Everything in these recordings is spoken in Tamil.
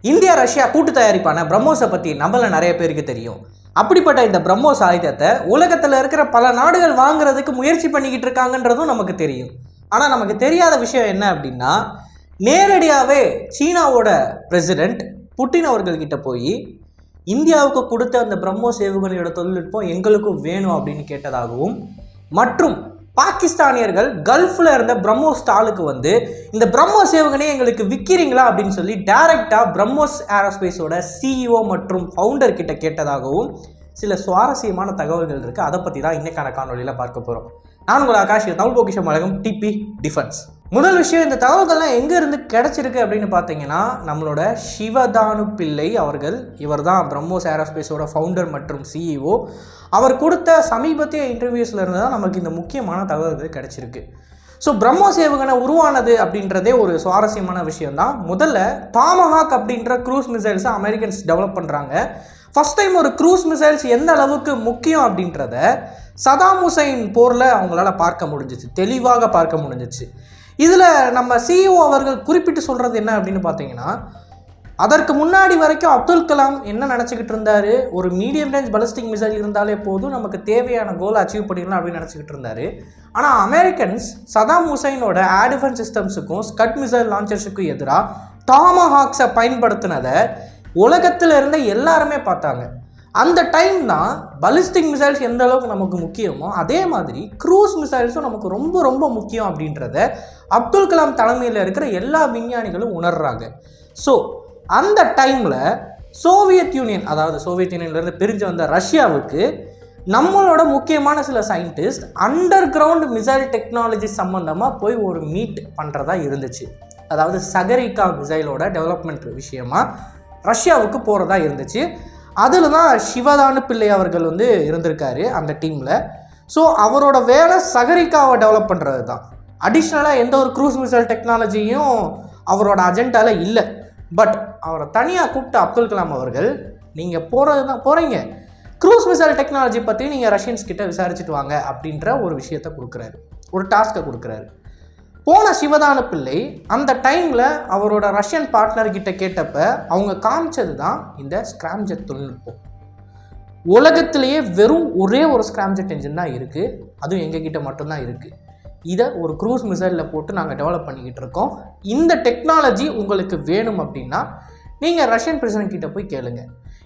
இந்தியா ரஷ்யா கூட்டு தயாரிப்பான பிரம்மோஸை பற்றி நம்மள நிறைய பேருக்கு தெரியும். அப்படிப்பட்ட இந்த பிரம்மோஸ் ஆயுதத்தை உலகத்தில் இருக்கிற பல நாடுகள் வாங்குறதுக்கு முயற்சி பண்ணிக்கிட்டு இருக்காங்கன்றதும் நமக்கு தெரியும். ஆனால் நமக்கு தெரியாத விஷயம் என்ன அப்படின்னா, நேரடியாகவே சீனாவோட பிரசிடெண்ட் புட்டின் அவர்கள்கிட்ட போய் இந்தியாவுக்கு கொடுத்த அந்த பிரம்மோஸ் ஏவுகணையோட தொழில்நுட்பம் எங்களுக்கும் வேணும் அப்படின்னு கேட்டதாகவும், மற்றும் பாகிஸ்தானியர்கள் கல்ஃபில் இருந்த பிரம்மோஸ் ஸ்டாலுக்கு வந்து இந்த பிரம்மோஸ் ஏவுகணையை எங்களுக்கு விற்கிறீங்களா அப்படின்னு சொல்லி டைரக்டாக பிரம்மோஸ் ஏரோஸ்பேஸோட சிஇஓ மற்றும் ஃபவுண்டர் கிட்ட கேட்டதாகவும் சில சுவாரஸ்யமான தகவல்கள் இருக்குது. அதை பற்றி தான் இன்னைக்கான காணொலியில் பார்க்க போகிறோம். நான் உங்கள் ஆகாஷ், தமிழ் பொக்கிஷம் வழங்கும் டிபி டிஃபென்ஸ். முதல் விஷயம், இந்த தகவல்கள்லாம் எங்கேருந்து கிடச்சிருக்கு அப்படின்னு பார்த்தீங்கன்னா, நம்மளோட சிவதானு பிள்ளை அவர்கள், இவர் தான் பிரம்மோஸ் ஏரோஸ்பேஸோட ஃபவுண்டர் மற்றும் சிஇஓ. அவர் கொடுத்த சமீபத்திய இன்டர்வியூஸில் இருந்து தான் நமக்கு இந்த முக்கியமான தகவல்கள் கிடச்சிருக்கு. ஸோ பிரம்மோஸ் ஏவுகணை உருவானது அப்படின்றதே ஒரு சுவாரஸ்யமான விஷயம்தான். முதல்ல டாமஹாக் அப்படின்ற க்ரூஸ் மிசைல்ஸை அமெரிக்கன்ஸ் டெவலப் பண்ணுறாங்க. ஃபஸ்ட் டைம் ஒரு க்ரூஸ் மிசைல்ஸ் எந்த அளவுக்கு முக்கியம் அப்படின்றத சதாம் ஹுசைன் போரில் அவங்களால பார்க்க முடிஞ்சிச்சு, தெளிவாக பார்க்க முடிஞ்சிச்சு. இதில் நம்ம சிஇஓ அவர்கள் குறிப்பிட்டு சொல்கிறது என்ன அப்படின்னு பார்த்தீங்கன்னா, அதற்கு முன்னாடி வரைக்கும் அப்துல் கலாம் என்ன நினச்சிக்கிட்டு இருந்தார், ஒரு மீடியம் ரேஞ்ச் பலிஸ்டிக் மிசைல் இருந்தாலே போதும், நமக்கு தேவையான கோலை அச்சீவ் பண்ணிடலாம் அப்படின்னு நினச்சிக்கிட்டு இருந்தார். ஆனால் அமெரிக்கன்ஸ் சதாம் ஹுசைனோட ஏர் டிஃபென்ஸ் சிஸ்டம்ஸுக்கும் ஸ்கட் மிசைல் லான்ச்சர்ஸுக்கும் எதிராக டாமஹாக்ஸை பயன்படுத்தினதை உலகத்தில் இருந்த எல்லாருமே பார்த்தாங்க. அந்த டைம் தான் பலிஸ்டிக் மிசைல்ஸ் எந்த அளவுக்கு நமக்கு முக்கியமோ அதே மாதிரி க்ரூஸ் மிசைல்ஸும் நமக்கு ரொம்ப ரொம்ப முக்கியம் அப்படின்றத அப்துல் கலாம் தலைமையில் இருக்கிற எல்லா விஞ்ஞானிகளும் உணர்றாங்க. ஸோ அந்த டைமில் சோவியத் யூனியன், அதாவது சோவியத் யூனியன்லேருந்து பிரிஞ்சு வந்த ரஷ்யாவுக்கு நம்மளோட முக்கியமான சில scientist under ground missile technology சம்மந்தமாக போய் ஒரு மீட் பண்ணுறதா இருந்துச்சு. அதாவது சகரிகா மிசைலோட டெவலப்மெண்ட் விஷயமா ரஷ்யாவுக்கு போகிறதா இருந்துச்சு. அதில் தான் சிவதானு பிள்ளை அவர்கள் வந்து இருந்திருக்காரு அந்த டீமில். ஸோ அவரோட வேலை சகரிகாவை டெவலப் பண்ணுறது தான். அடிஷ்னலாக எந்த ஒரு க்ரூஸ் மிசைல் டெக்னாலஜியும் அவரோட அஜெண்டாவில் இல்லை. பட் அவரை தனியாக கூப்பிட்ட அப்துல் கலாம் அவர்கள், நீங்கள் போகிறீங்க க்ரூஸ் மிசைல் டெக்னாலஜி பற்றி நீங்கள் ரஷ்யன்ஸ் கிட்ட விசாரிச்சுட்டு வாங்க அப்படின்ற ஒரு விஷயத்தை கொடுக்குறாரு, ஒரு டாஸ்க்கை கொடுக்குறாரு. போன சிவதானு பிள்ளை அந்த டைமில் அவரோட ரஷ்யன் பார்ட்னர்கிட்ட கேட்டப்ப அவங்க காமிச்சது தான் இந்த ஸ்கிராம்ஜெட் தொழில்நுட்பம். உலகத்திலேயே வெறும் ஒரே ஒரு ஸ்கிராம்ஜெட் என்ஜின் தான் இருக்குது, அதுவும் எங்ககிட்ட மட்டும்தான் இருக்குது. இதை ஒரு க்ரூஸ் மிசைலில் போட்டு நாங்கள் டெவலப் பண்ணிக்கிட்டு இருக்கோம். இந்த டெக்னாலஜி உங்களுக்கு வேணும் அப்படின்னா நீங்கள் ரஷ்யன் பிரசிடென்ட் கிட்ட போய் கேளுங்க.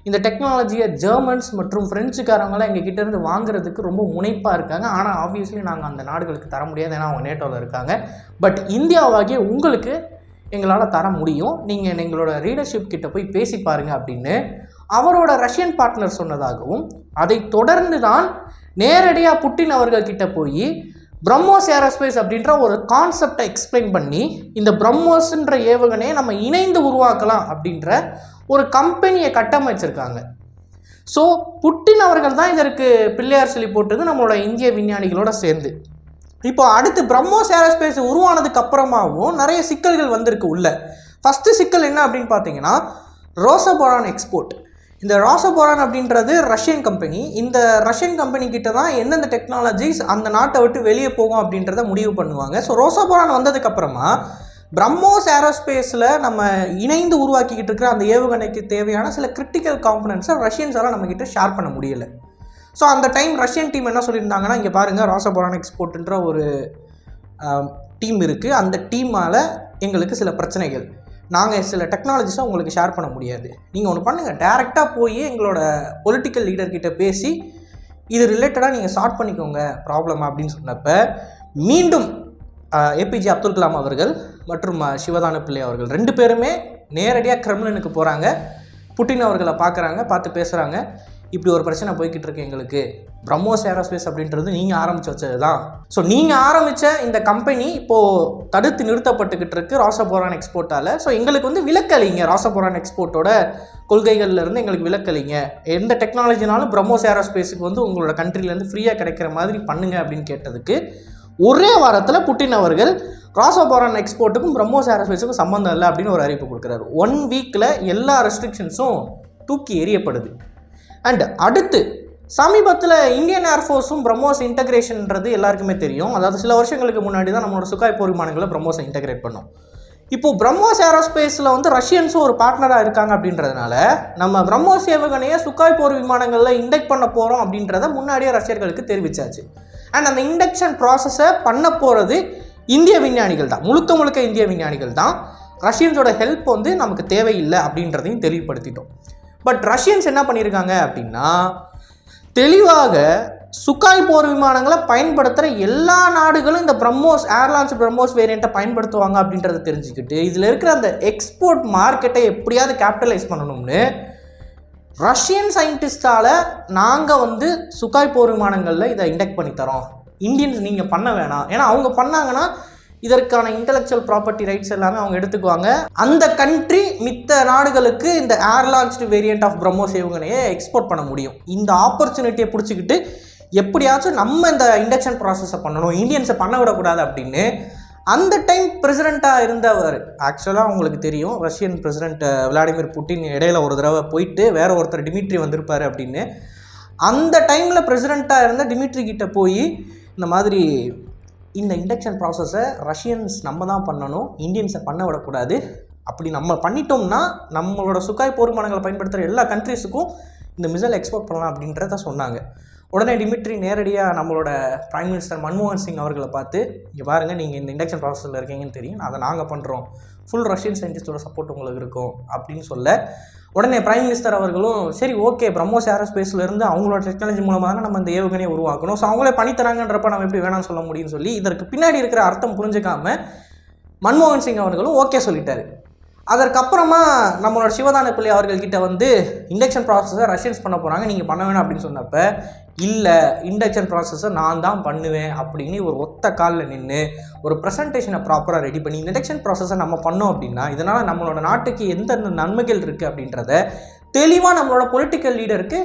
இந்த டெக்னாலஜியை ஜெர்மன்ஸ் மற்றும் ஃப்ரெஞ்சுக்காரங்களாம் எங்கள் கிட்டேருந்து வாங்குறதுக்கு ரொம்ப முனைப்பாக இருக்காங்க. ஆனால் ஆப்வியஸ்லி நாங்கள் அந்த நாடுகளுக்கு தர முடியாது, ஏன்னா அவங்க நேட்டோவில் இருக்காங்க. பட் இந்தியாவாகிய உங்களுக்கு எங்களால் தர முடியும், நீங்கள் எங்களோட ரீடர்ஷிப் கிட்ட போய் பேசி பாருங்கள் அப்படின்னு அவரோட ரஷ்யன் பார்ட்னர் சொன்னதாகவும், அதை தொடர்ந்து தான் நேரடியாக புட்டின் அவர்கள்கிட்ட போய் பிரம்மோஸ் ஏரோஸ்பேஸ் அப்படின்ற ஒரு கான்செப்டை எக்ஸ்பிளைன் பண்ணி இந்த பிரம்மோஸ்ன்ற ஏவுகணையை நம்ம இணைந்து உருவாக்கலாம் அப்படின்ற ஒரு கம்பெனியை கட்டமைச்சிருக்காங்க. ஸோ புட்டின் அவர்கள் தான் இதற்கு பிள்ளையார் சொல்லி போட்டது நம்மளோட இந்திய விஞ்ஞானிகளோட சேர்ந்து. இப்போ அடுத்து பிரம்மோஸ் ஏரோஸ்பேஸ் உருவானதுக்கு அப்புறமாவும் நிறைய சிக்கல்கள் வந்திருக்கு உள்ள. ஃபஸ்ட்டு சிக்கல் என்ன அப்படின்னு பார்த்தீங்கன்னா, ரோசபோரான் எக்ஸ்போர்ட். இந்த ரோசபோரான் அப்படின்றது ரஷ்யன் கம்பெனி. இந்த ரஷ்யன் கம்பெனி கிட்ட தான் எந்தெந்த டெக்னாலஜிஸ் அந்த நாட்டை விட்டு வெளியே போகும் அப்படின்றத முடிவு பண்ணுவாங்க. ஸோ ரோசபோரான் வந்ததுக்கப்புறமா பிரம்மோஸ் ஏரோஸ்பேஸில் நம்ம இணைந்து உருவாக்கிக்கிட்டு இருக்கிற அந்த ஏவுகணைக்கு தேவையான சில கிரிட்டிக்கல் காம்பனன்ட்ஸை ரஷ்யன்ஸால் நம்மக்கிட்ட ஷேர் பண்ண முடியலை. ஸோ அந்த டைம் ரஷ்யன் டீம் என்ன சொல்லியிருந்தாங்கன்னா, இங்கே பாருங்கள், ரோசபோரான் எக்ஸ்போர்ட்ன்ற ஒரு டீம் இருக்குது, அந்த டீமால் எங்களுக்கு சில பிரச்சனைகள், நாங்கள் சில டெக்னாலஜிஸை உங்களுக்கு ஷேர் பண்ண முடியாது, நீங்கள் ஒன்று பண்ணுங்கள், டைரெக்டாக போய் எங்களோட பொலிட்டிக்கல் லீடர்கிட்ட பேசி இது ரிலேட்டடாக நீங்கள் சால்வ் பண்ணிக்கோங்க ப்ராப்ளம் அப்படின்னு சொன்னப்போ, மீண்டும் ஏபிஜே அப்துல் கலாம் அவர்கள் மற்றும் சிவதானு பிள்ளை அவர்கள் ரெண்டு பேருமே நேரடியாக கிரெம்லினுக்கு போகிறாங்க. புட்டின் அவர்களை பார்த்து பேசுகிறாங்க. இப்படி ஒரு பிரச்சனை போய்கிட்டு இருக்கு எங்களுக்கு, பிரம்மோஸ் ஏரோஸ்பேஸ் அப்படின்றது நீங்கள் ஆரம்பித்து வச்சது தான். ஸோ நீங்கள் ஆரம்பித்த இந்த கம்பெனி இப்போது தடுத்து நிறுத்தப்பட்டுக்கிட்டு இருக்குது ரோசபோரான் எக்ஸ்போர்ட்டால். ஸோ எங்களுக்கு வந்து விலக்களிங்க, ரோசபோரான் எக்ஸ்போர்ட்டோட கொள்கைகள்லேருந்து எங்களுக்கு விலக்களிங்க, எந்த டெக்னாலஜினாலும் பிரம்மோஸ் ஏரோஸ்பேஸுக்கு வந்து உங்களோட கண்ட்ரிலேருந்து ஃப்ரீயாக கிடைக்கிற மாதிரி பண்ணுங்க அப்படின்னு கேட்டதுக்கு ஒரே வாரத்தில் புட்டின் அவர்கள் ரோசபோரான் எக்ஸ்போர்ட்டுக்கும் பிரம்மோஸ் ஏரோஸ்பேஸுக்கும் சம்மந்தம் இல்லை அப்படின்னு ஒரு அறிவிப்பு கொடுக்குறாரு. 1 வீக்கில் எல்லா ரெஸ்ட்ரிக்ஷன்ஸும் தூக்கி எறியப்படுது. அண்ட் அடுத்து சமீபத்தில் இந்தியன் ஏர்ஃபோர்ஸும் பிரம்மோஸ் இன்டகிரேஷன்ன்றது எல்லாருக்குமே தெரியும். அதாவது சில வருஷங்களுக்கு முன்னாடி தான் நம்மளோட சுகாய் போர் விமானங்களை பிரம்மோஸை இன்டகிரேட் பண்ணோம். இப்போது பிரம்மோஸ் ஏரோஸ்பேஸில் வந்து ரஷ்யன்ஸும் ஒரு பார்ட்னராக இருக்காங்க அப்படின்றதுனால நம்ம பிரம்மோஸ் ஏவுகணையை சுக்காய் போர் விமானங்களில் இண்டக்ட் பண்ண போகிறோம் அப்படின்றத முன்னாடியே ரஷ்யர்களுக்கு தெரிவித்தாச்சு. அண்ட் அந்த இண்டக்ஷன் ப்ராசஸை பண்ண போகிறது இந்திய விஞ்ஞானிகள் தான், முழுக்க இந்திய விஞ்ஞானிகள் தான். ரஷ்யன்ஸோட ஹெல்ப் வந்து நமக்கு தேவையில்லை அப்படின்றதையும் தெளிவுபடுத்திட்டோம். பட் ரஷ்யன்ஸ் என்ன பண்ணியிருக்காங்க அப்படின்னா, தெளிவாக சுக்காய் போர் விமானங்களை பயன்படுத்துகிற எல்லா நாடுகளும் இந்த பிரம்மோஸ் ஏர்லான்ஸ் பிரம்மோஸ் வேரியண்ட்டை பயன்படுத்துவாங்க அப்படின்றத தெரிஞ்சுக்கிட்டு இதில் இருக்கிற அந்த எக்ஸ்போர்ட் மார்க்கெட்டை எப்படியாவது கேபிட்டலைஸ் பண்ணணும்னு ரஷ்யன் சயின்டிஸ்டால் நாங்கள் வந்து சுக்காய் போர் விமானங்களில் இதை இண்டக்ட் பண்ணி தரோம், இந்தியன்ஸ் நீங்கள் பண்ண வேணாம். ஏன்னா அவங்க பண்ணாங்கன்னா இதற்கான இன்டெலெக்சுவல் ப்ராப்பர்ட்டி ரைட்ஸ் எல்லாமே அவங்க எடுத்துக்குவாங்க. அந்த கண்ட்ரி மித்த நாடுகளுக்கு இந்த ஏர்லான்ஸ்டு வேரியண்ட் ஆஃப் பிரம்மோஸ் ஏவுகணையை எக்ஸ்போர்ட் பண்ண முடியும். இந்த ஆப்பர்ச்சுனிட்டியை பிடிச்சிக்கிட்டு எப்படியாச்சும் நம்ம இந்த இண்டக்ஷன் ப்ராசஸை பண்ணணும், இந்தியன்ஸை பண்ண விடக்கூடாது அப்படின்னு அந்த டைம் பிரசிடெண்ட்டாக இருந்தவர், ஆக்சுவலாக உங்களுக்கு தெரியும் ரஷ்யன் பிரசிடெண்ட் விளாடிமிர் புட்டின் இடையில ஒரு தடவை போயிட்டு வேற ஒருத்தர் டிமிட்ரி வந்திருப்பார் அப்படின்னு, அந்த டைமில் பிரசிடெண்ட்டாக இருந்த டிமிட்ரி கிட்ட போய் இந்த மாதிரி இந்த இண்டக்ஷன் ப்ராசஸை ரஷ்யன்ஸ் நம்ம தான் பண்ணணும், இந்தியன்ஸை பண்ண விடக்கூடாது, அப்படி நம்ம பண்ணிட்டோம்னா நம்மளோட சுக்காய் போர் விமானங்களை பயன்படுத்துகிற எல்லா கண்ட்ரீஸுக்கும் இந்த மிசைல் எக்ஸ்போர்ட் பண்ணலாம் அப்படின்றத சொன்னாங்க. உடனே டிமிட்ரி நேரடியாக நம்மளோட பிரைம் மினிஸ்டர் மன்மோகன் சிங் அவர்களை பார்த்து, இங்கே பாருங்கள் நீங்கள் இந்த இண்டக்ஷன் ப்ராசஸில் இருக்கீங்கன்னு தெரியும், அதை நாங்கள் பண்ணுறோம், ஃபுல் ரஷ்யன் சயின்டிஸ்டோட சப்போர்ட் உங்களுக்கு இருக்கும் அப்படின்னு சொல்ல, உடனே பிரைம் மினிஸ்டர் அவர்களும் சரி ஓகே பிரம்மோஸ் ஏரோஸ்பேஸ்லேருந்து அவங்களோட டெக்னாலஜி மூலமாக நம்ம இந்த ஏவுகணையை உருவாக்கணும், ஸோ அவங்களே பண்ணித்தராங்கன்றப்ப நம்ம எப்படி வேணாம்னு சொல்ல முடியும்னு சொல்லி இதற்கு பின்னாடி இருக்கிற அர்த்தம் புரிஞ்சுக்காமல் மன்மோகன் சிங் அவர்களும் ஓகே சொல்லிட்டாரு. அதற்கப்புறமா நம்மளோட சிவதான பிள்ளை அவர்கள்கிட்ட வந்து இண்டக்ஷன் ப்ராசஸை ரஷ்யன்ஸ் பண்ண போகிறாங்க, நீங்கள் பண்ண வேணாம் அப்படின்னு சொன்னப்போ இல்லை இண்டக்ஷன் ப்ராசஸை நான் தான் பண்ணுவேன் அப்படின்னு ஒரு ஒத்த காலில் நின்று ஒரு ப்ரெசன்டேஷனை ப்ராப்பராக ரெடி பண்ணி இண்டக்ஷன் ப்ராசஸை நம்ம பண்ணோம் அப்படின்னா இதனால் நம்மளோட நாட்டுக்கு எந்தெந்த நன்மைகள் இருக்குது அப்படின்றத தெளிவாக நம்மளோட பொலிட்டிக்கல் லீடருக்கு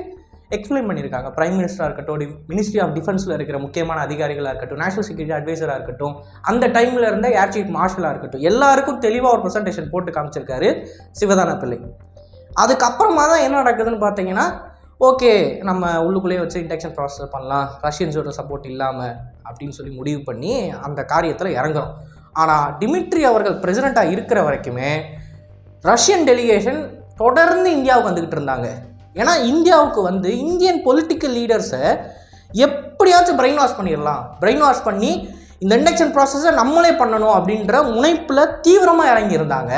எக்ஸ்பிளைன் பண்ணியிருக்காங்க. பிரைம் மினிஸ்டராக இருக்கட்டும், மினிஸ்ட்ரி ஆஃப் டிஃபென்ஸில் இருக்கிற முக்கியமான அதிகாரிகளாக இருக்கட்டும், நேஷனல் செக்யூரிட்டி அட்வைசராக இருக்கட்டும், அந்த டைமில் இருந்த ஏர் சீஃப் மார்ஷலாக இருக்கட்டும், எல்லாருக்கும் தெளிவாக ஒரு ப்ரெசன்டேஷன் போட்டு காமிச்சிருக்காரு சிவதான பிள்ளை. அதுக்கப்புறமா தான் என்ன நடக்குதுன்னு பார்த்தீங்கன்னா, ஓகே நம்ம உள்ளுக்குள்ளேயே வச்சு இண்டக்ஷன் ப்ராசஸ் பண்ணலாம் ரஷ்யன்ஸோட சப்போர்ட் இல்லாமல் அப்படின்னு சொல்லி முடிவு பண்ணி அந்த காரியத்தில் இறங்குறோம். ஆனால் டிமிட்ரி அவர்கள் பிரசிடெண்ட்டாக இருக்கிற வரைக்குமே ரஷ்யன் டெலிகேஷன் தொடர்ந்து இந்தியாவுக்கு வந்துக்கிட்டு இருந்தாங்க. ஏன்னா இந்தியாவுக்கு வந்து இந்தியன் பொலிட்டிக்கல் லீடர்ஸை எப்படியாச்சும் பிரெயின் வாஷ் பண்ணிடலாம், பிரெயின் வாஷ் பண்ணி இந்த இண்டக்ஷன் ப்ராசஸை நம்மளே பண்ணணும் அப்படின்ற முனைப்பில் தீவிரமாக இறங்கியிருந்தாங்க.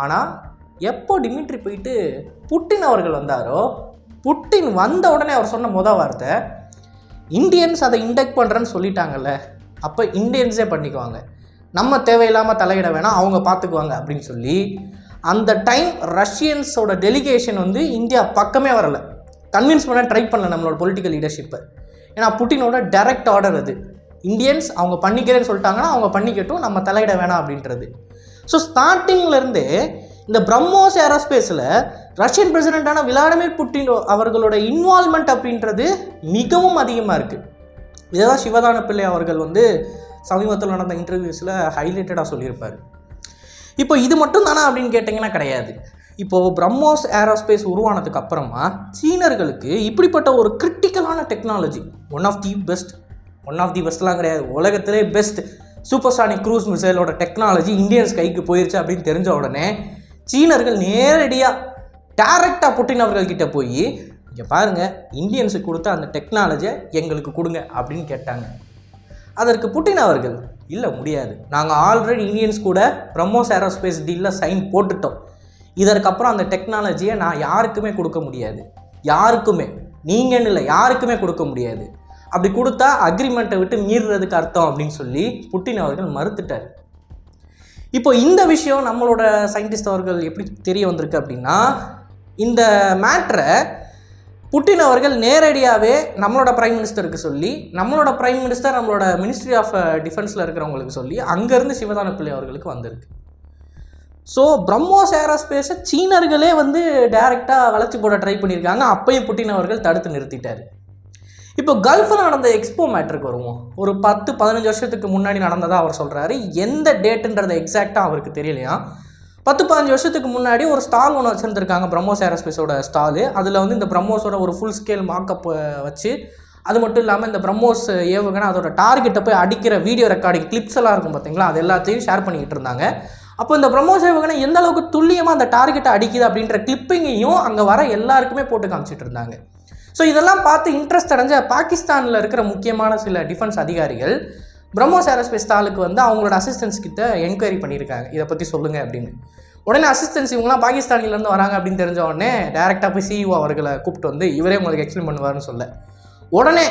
ஆனால் எப்போ டிமிட்ரி போயிட்டு புட்டின் அவர்கள் வந்தாரோ, புட்டின் வந்த உடனே அவர் சொன்ன மொதல் வார்த்தை இந்தியன்ஸ் அதை இண்டக்ட் பண்ணுறேன்னு சொல்லிட்டாங்கல்ல, அப்போ இந்தியன்ஸே பண்ணிக்குவாங்க, நம்ம தேவையில்லாமல் தலையிட வேணாம், அவங்க பார்த்துக்குவாங்க அப்படின்னு சொல்லி அந்த டைம் ரஷ்யன்ஸோட டெலிகேஷன் வந்து இந்தியா பக்கமே வரலை, கன்வின்ஸ் பண்ண ட்ரை பண்ணல நம்மளோட பொலிட்டிக்கல் லீடர்ஷிப்பை. ஏன்னா புட்டினோட டைரக்ட் ஆர்டர் அது, இந்தியன்ஸ் அவங்க பண்ணிக்கிறேன்னு சொல்லிட்டாங்கன்னா அவங்க பண்ணிக்கட்டும், நம்ம தலையிட வேணாம் அப்படின்றது. ஸோ ஸ்டார்டிங்லேருந்தே இந்த பிரம்மோஸ் ஏரோஸ்பேஸில் ரஷ்யன் பிரசிடெண்ட்டான விளாடிமிர் புட்டின் அவர்களோட இன்வால்மெண்ட் அப்படின்றது மிகவும் அதிகமாக இருக்குது. இதை தான் சிவதான பிள்ளை அவர்கள் வந்து சமீபத்தில் நடந்த இன்டர்வியூஸில் ஹைலைட்டடாக சொல்லியிருப்பார். இப்போ இது மட்டும் தானே அப்படின்னு கேட்டிங்கன்னா கிடையாது. இப்போது பிரம்மோஸ் ஏரோஸ்பேஸ் உருவானதுக்கு அப்புறமா சீனர்களுக்கு இப்படிப்பட்ட ஒரு கிரிட்டிக்கலான டெக்னாலஜி, ஒன் ஆஃப் தி பெஸ்ட்லாம் கிடையாது, உலகத்திலே பெஸ்ட் சூப்பர்சானிக் க்ரூஸ் மிசைலோட டெக்னாலஜி இந்தியன்ஸ் கைக்கு போயிடுச்சு அப்படின்னு தெரிஞ்ச உடனே சீனர்கள் நேரடியாக டைரெக்டாக புட்டின் அவர்கள்கிட்ட போய் இங்கே பாருங்கள் இந்தியன்ஸுக்கு கொடுத்த அந்த டெக்னாலஜியை எங்களுக்கு கொடுங்க அப்படின்னு கேட்டாங்க. அதற்கு புட்டின் அவர்கள் இல்லை முடியாது, நாங்கள் ஆல்ரெடி இந்தியன்ஸ் கூட பிரம்மோஸ் ஏரோஸ்பேஸ் டீலில் சைன் போட்டுட்டோம், இதற்கப்புறம் அந்த டெக்னாலஜியை நான் யாருக்குமே கொடுக்க முடியாது, யாருக்குமே, நீங்கன்னு இல்லை யாருக்குமே கொடுக்க முடியாது, அப்படி கொடுத்தா அக்ரிமெண்ட்டை விட்டு மீறுறதுக்கு அர்த்தம் அப்படின்னு சொல்லி புட்டின் அவர்கள் மறுத்துட்டார். இப்போ இந்த விஷயம் நம்மளோட சயின்டிஸ்ட் அவர்கள் எப்படி தெரிய வந்திருக்கு அப்படின்னா, இந்த மேட்ரை புட்டின் அவர்கள் நேரடியாகவே நம்மளோட பிரைம் மினிஸ்டருக்கு சொல்லி, நம்மளோட பிரைம் மினிஸ்டர் நம்மளோட மினிஸ்ட்ரி ஆஃப் டிஃபென்ஸில் இருக்கிறவங்களுக்கு சொல்லி அங்கேருந்து சிவதான பிள்ளை அவர்களுக்கு வந்திருக்கு. ஸோ பிரம்மோஸ் ஏரோஸ்பேஸை சீனர்களே வந்து டைரெக்டாக வளர்ச்சி போட ட்ரை பண்ணியிருக்காங்க, அப்பையும் புட்டின் அவர்கள் தடுத்து நிறுத்திட்டார். இப்போ கல்ஃபில் நடந்த எக்ஸ்போ மேட்ருக்கு வருவோம். ஒரு 10-15 வருஷத்துக்கு முன்னாடி நடந்ததாக அவர் சொல்கிறாரு. எந்த டேட்டுன்றதை எக்ஸாக்டாக அவருக்கு தெரியலையா. 10-15 வருஷத்துக்கு முன்னாடி ஒரு ஸ்டால் ஒன்று வச்சுருந்துருக்காங்க, பிரம்மோஸ் ஏரோஸ்பேஸோட ஸ்டாலு. அதில் வந்து இந்த பிரம்மோஸோட ஒரு ஃபுல் ஸ்கேல் மார்க்கப் வச்சு, அது மட்டும் இல்லாமல் இந்த பிரம்மோஸ் ஏவுகணை அதோட டார்கெட்டை போய் அடிக்கிற வீடியோ ரெக்கார்டிங் கிளிப்ஸ் எல்லாம் இருக்கும் பார்த்தீங்களா, அது எல்லாத்தையும் ஷேர் பண்ணிக்கிட்டு இருந்தாங்க. அப்போ இந்த பிரம்மோஸ் ஏவுகணை எந்த அளவுக்கு துல்லியமாக அந்த டார்கெட்டை அடிக்குது அப்படின்ற கிளிப்பிங்கையும் அங்கே வர எல்லாருக்குமே போட்டு காமிச்சிட்டு இருந்தாங்க. ஸோ இதெல்லாம் பார்த்து இன்ட்ரெஸ்ட் அடைஞ்ச பாகிஸ்தானில் இருக்கிற முக்கியமான சில டிஃபென்ஸ் அதிகாரிகள் பிரம்மோஸ் ஏரோஸ்பேஸ் ஸ்டாலுக்கு வந்து அவங்களோட அசிஸ்டன்ஸ் கிட்ட என்கொயரி பண்ணியிருக்காங்க, இதை பற்றி சொல்லுங்கள் அப்படின்னு. உடனே அசிஸ்டன்ஸ் இவங்களாம் பாகிஸ்தானிலேருந்து வராங்க அப்படின்னு தெரிஞ்ச உடனே டேரெக்டாக போய் சிஇஓ அவர்களை கூப்பிட்டு வந்து இவரே உங்களுக்கு எக்ஸ்பிளைன் பண்ணுவார்னு சொல்ல, உடனே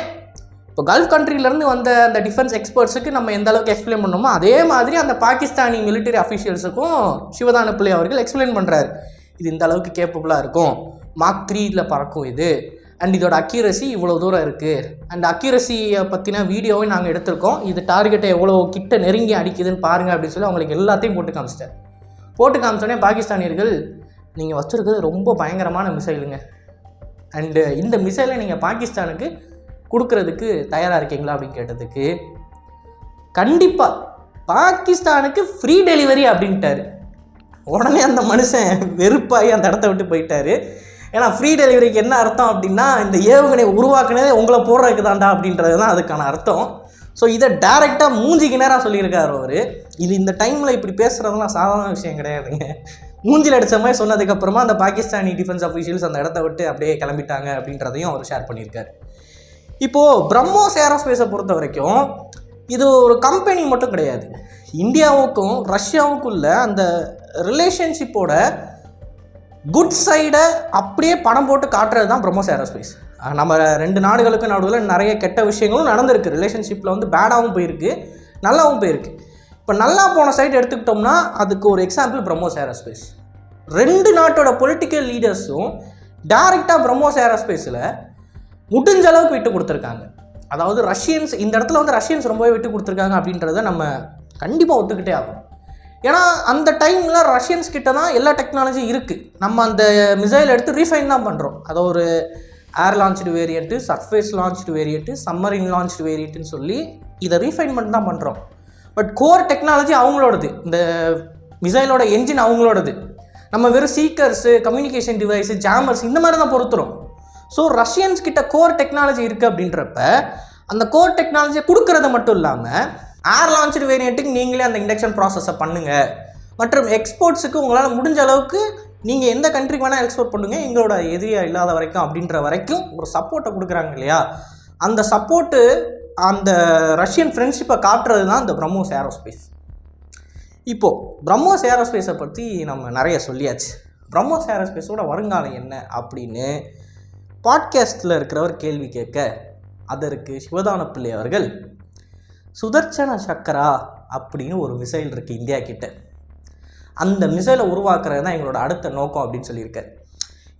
இப்போ கல்ஃப் கண்ட்ரிலேருந்து வந்த அந்த டிஃபென்ஸ் எக்ஸ்பர்ட்ஸுக்கு நம்ம எந்த அளவுக்கு எக்ஸ்பிளைன் பண்ணோமோ அதே மாதிரி அந்த பாகிஸ்தானி மிலிட்டரி அஃபிஷியல்ஸுக்கும் சிவதான பிள்ளை அவர்கள் எக்ஸ்பிளைன் பண்ணுறாரு. இது இந்த அளவுக்கு கேப்பபிளாக இருக்கும், மார்க் 3ல பறக்கும் இது, அண்ட் இதோட அக்யூரசி இவ்வளோ தூரம் இருக்குது, அண்ட் அக்யூரசியை பற்றின வீடியோவை நாங்கள் எடுத்திருக்கோம், இது டார்கெட்டை எவ்வளோ கிட்ட நெருங்கி அடிக்குதுன்னு பாருங்கள் அப்படின்னு சொல்லி அவங்களுக்கு எல்லாத்தையும் போட்டு காமிச்சிட்டார். போட்டு காமிச்சோடனே பாகிஸ்தானியர்கள் நீங்கள் வச்சுருக்கிறது ரொம்ப பயங்கரமான மிசைலுங்க, அண்டு இந்த மிசைலை நீங்கள் பாகிஸ்தானுக்கு கொடுக்கறதுக்கு தயாராக இருக்கீங்களா அப்படின்னு கேட்டதுக்கு கண்டிப்பாக பாகிஸ்தானுக்கு ஃப்ரீ டெலிவரி அப்படின்ட்டார். உடனே அந்த மனுஷன் வெறுப்பாகி அந்த இடத்த விட்டு போயிட்டார். ஏன்னா ஃப்ரீ டெலிவரிக்கு என்ன அர்த்தம் அப்படின்னா இந்த ஏவுகணையை உருவாக்குனதே உங்களை போடுறதுக்கு தாண்டா அப்படின்றது தான் அதுக்கான அர்த்தம். ஸோ இதை டைரெக்டாக மூஞ்சிக்கு நேராக சொல்லியிருக்காரு அவர். இது இந்த டைமில் இப்படி பேசுகிறதுலாம் சாதாரண விஷயம் கிடையாதுங்க. மூஞ்சில் அடித்த மாதிரி சொன்னதுக்கப்புறமா அந்த பாகிஸ்தானி டிஃபென்ஸ் அஃபீஷியல்ஸ் அந்த இடத்த விட்டு அப்படியே கிளம்பிட்டாங்க அப்படின்றதையும் அவர் ஷேர் பண்ணியிருக்காரு. இப்போது பிரம்மோஸ் ஏரோஸ்பேஸை பொறுத்த வரைக்கும் இது ஒரு கம்பெனி மட்டும் கிடையாது. இந்தியாவுக்கும் ரஷ்யாவுக்குள்ள அந்த ரிலேஷன்ஷிப்போட குட் சைடை அப்படியே பணம் போட்டு காட்டுறது தான் பிரம்மோஸ் ஏரோஸ்பேஸ். நம்ம 2 நாடுகளுக்கு நடுவில் நிறைய கெட்ட விஷயங்களும் நடந்திருக்கு. ரிலேஷன்ஷிப்பில் வந்து பேடாகவும் போயிருக்கு, நல்லாவும் போயிருக்கு. இப்போ நல்லா போன சைடு எடுத்துக்கிட்டோம்னா அதுக்கு ஒரு எக்ஸாம்பிள் பிரம்மோஸ் ஏரோஸ்பேஸ். 2 நாட்டோட பொலிட்டிக்கல் லீடர்ஸும் டைரெக்டாக பிரம்மோஸ் ஏரோஸ்பேஸில் முடிஞ்ச அளவுக்கு விட்டு கொடுத்துருக்காங்க. அதாவது ரஷ்யன்ஸ் இந்த இடத்துல வந்து ரஷ்யன்ஸ் ரொம்பவே விட்டு கொடுத்துருக்காங்க அப்படின்றத நம்ம கண்டிப்பாக ஒத்துக்கிட்டே ஆகும். ஏன்னா அந்த டைமில் ரஷ்யன்ஸ் கிட்ட தான் எல்லா டெக்னாலஜியும் இருக்குது. நம்ம அந்த மிசைல் எடுத்து ரீஃபைன் தான் பண்ணுறோம். அதை ஒரு air launched variant, surface launched variant, submarine launched வேரியண்ட்டுன்னு சொல்லி இதை ரீஃபைன்மெண்ட் தான் பண்ணுறோம். பட் கோர் டெக்னாலஜி அவங்களோடது, இந்த மிசைலோட என்ஜின் அவங்களோடது. நம்ம வெறும் சீக்கர்ஸு, கம்யூனிகேஷன் டிவைஸு, ஜாமர்ஸ் இந்த மாதிரி தான் பொறுத்துறோம். ஸோ ரஷ்யன்ஸ் கிட்ட கோர் டெக்னாலஜி இருக்குது அப்படின்றப்ப அந்த கோர் டெக்னாலஜியை கொடுக்கறது மட்டும் இல்லாமல் ஏர் லான்ச்டு வேரியண்ட்டுக்கு நீங்களே அந்த இண்டக்ஷன் ப்ராசஸை பண்ணுங்கள், மற்றும் எக்ஸ்போர்ட்ஸுக்கு உங்களால் முடிஞ்ச அளவுக்கு நீங்கள் எந்த கண்ட்ரிக்கு வேணால் எக்ஸ்போர்ட் பண்ணுங்கள், எங்களோட எதிரியாக இல்லாத வரைக்கும் அப்படின்ற வரைக்கும் ஒரு சப்போர்ட்டை கொடுக்குறாங்க இல்லையா. அந்த சப்போர்ட்டு அந்த ரஷ்யன் ஃப்ரெண்ட்ஷிப்பை காட்டுறது தான் இந்த பிரம்மோஸ் ஏரோஸ்பேஸ். இப்போது பிரம்மோஸ் ஏரோஸ்பேஸை பற்றி நம்ம நிறைய சொல்லியாச்சு. பிரம்மோஸ் ஏரோஸ்பேஸோட வருங்காலம் என்ன அப்படின்னு பாட்காஸ்ட்டில் இருக்கிறவர் கேள்வி கேட்க அதற்கு சிவதான பிள்ளை அவர்கள் சுதர்சன சக்கரா அப்படின்னு ஒரு மிசைல் இருக்குது இந்தியா கிட்ட, அந்த மிசைலை உருவாக்குறது தான் எங்களோட அடுத்த நோக்கம் அப்படின்னு சொல்லியிருக்காரு.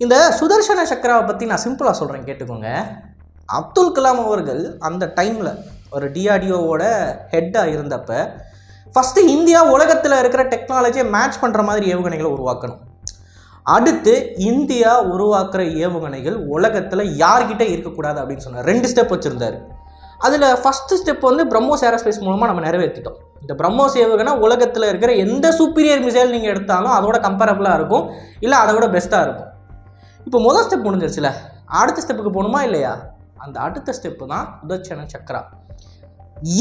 இந்த சுதர்சன சக்கராவை பற்றி நான் சிம்பிளாக சொல்கிறேன், கேட்டுக்கோங்க. அப்துல் கலாம் அவர்கள் அந்த டைமில் ஒரு டிஆர்டிஓவோட ஹெட்டாக இருந்தப்போ ஃபஸ்ட்டு இந்தியா உலகத்தில் இருக்கிற டெக்னாலஜியை மேட்ச் பண்ணுற மாதிரி ஏவுகணைகளை உருவாக்கணும். அடுத்து இந்தியா உருவாக்குற ஏவுகணைகள் உலகத்தில் யார்கிட்ட இருக்கக்கூடாது அப்படின்னு சொன்னார். 2 ஸ்டெப் வச்சுருந்தார். அதில் ஃபஸ்ட்டு ஸ்டெப் வந்து பிரம்மோஸ் ஏரோஸ்பேஸ் மூலமாக நம்ம நிறைவேற்றிட்டோம். இந்த பிரம்மோஸ் ஏவுகணை உலகத்தில் இருக்கிற எந்த சூப்பீரியர் மிசைல் நீங்கள் எடுத்தாலும் அதோட கம்பேரபிளாக இருக்கும், இல்லை அதை விட பெஸ்ட்டாக இருக்கும். இப்போ முதல் ஸ்டெப் முடிஞ்சிருச்சுல, அடுத்த ஸ்டெப்புக்கு போகணுமா இல்லையா? அந்த அடுத்த ஸ்டெப்பு தான் சுதர்சன சக்கரா.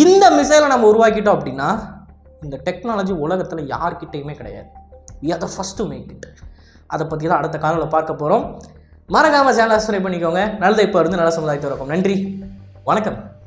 இந்த மிசைலை நம்ம உருவாக்கிட்டோம் அப்படின்னா இந்த டெக்னாலஜி உலகத்தில் யார்கிட்டையுமே கிடையாது. we are the first to make it. அதை பற்றி தான் அடுத்த காலையில் பார்க்க போகிறோம். மறக்காமல் சேனலை சப்ஸ்கிரைப் பண்ணிக்கோங்க. நல்லதை இப்போ இருந்து நல்ல சமுதாயத்தை இருக்கும். நன்றி, வணக்கம்.